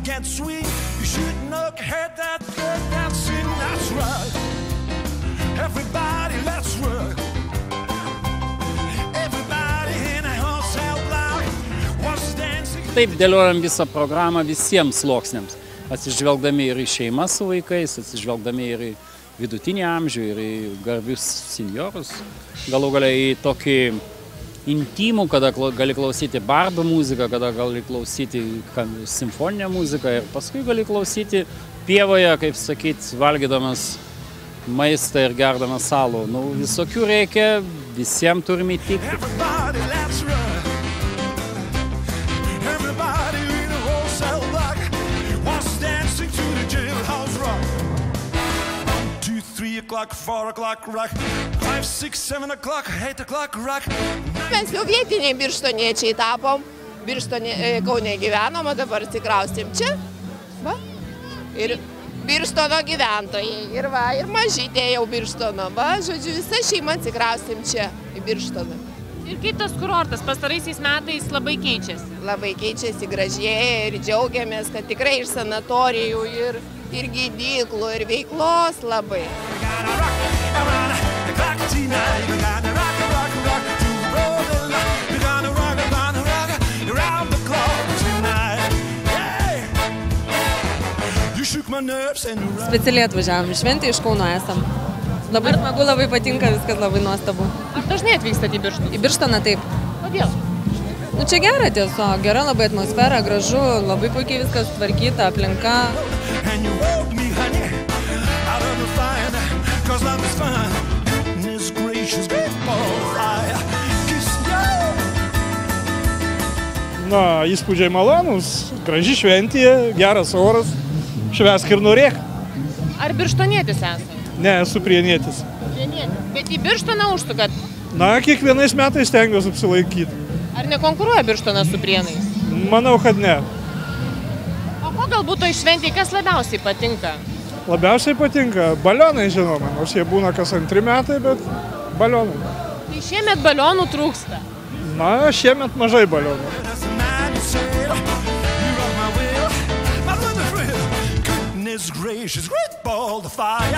can't swing. You shouldn't look ahead, that girl dancing, that's right. Everybody, let's work. Everybody in a wholesale block wants dancing. Taip dėliojam visą programą visiems sluoksniams, atsižvelgdami ir į šeimą su vaikais, atsižvelgdami ir į vidutinį amžių, ir į garbius senjorus. Galų galia į tokį intimų, kada gali klausyti bardų muziką, kada gali klausyti simfoninę muziką ir paskui gali klausyti pievoje, kaip sakyt, valgydamas maistą ir gerdamas salų. Nu, visokių reikia, visiems turime įtikti. Everybody, let's run. Everybody in a wholesale block wants dancing to the jailhouse rock. 1, 2, 3 o'clock, 4 o'clock rock. 5, 6, 7 o'clock, 8 o'clock rock. Mes jau vietiniai birštoniečiai tapom, Kaune gyvenom, o dabar atsikraustėm čia. Va. Ir Birštono gyventojai, ir mažytė jau Birštono. Va, žodžiu, visa šeima atsikraustėm čia į Birštoną. Ir kaip tas kurortas pastaraisiais metais labai keičiasi? Labai keičiasi, gražėja ir džiaugiamės, kad tikrai ir sanatorijų, ir gydyklų, ir veiklos labai. Specialiai atvažiavom iš šventę, iš Kauno esam. Labai smagu, labai patinka, viskas labai nuostabu. Ar dažnai atvykstate į Birštoną? Į Birštoną taip. Kodėl? Nu čia gera tiesiog, gera labai atmosfera, gražu, labai puikiai viskas tvarkyta, aplinka. Na, įspūdžiai malonus, graži šventė, geras oras. Švęsk ir norėk. Ar birštonietis esate? Ne, esu prienietis. Prienietis. Bet į Birštoną užsukat? Na, kiekvienais metais stengiuosi apsilaikyti. Ar nekonkuruoja Birštonas su Prienais? Manau, kad ne. O ko galbūt toj šventėj kas labiausiai patinka? Labiausiai patinka balionai, žinoma, nors jie būna kas 2 metai, bet balionai. Tai šiemet balionų trūksta? Na, šiemet mažai balionų. Gracious, great ball of fire.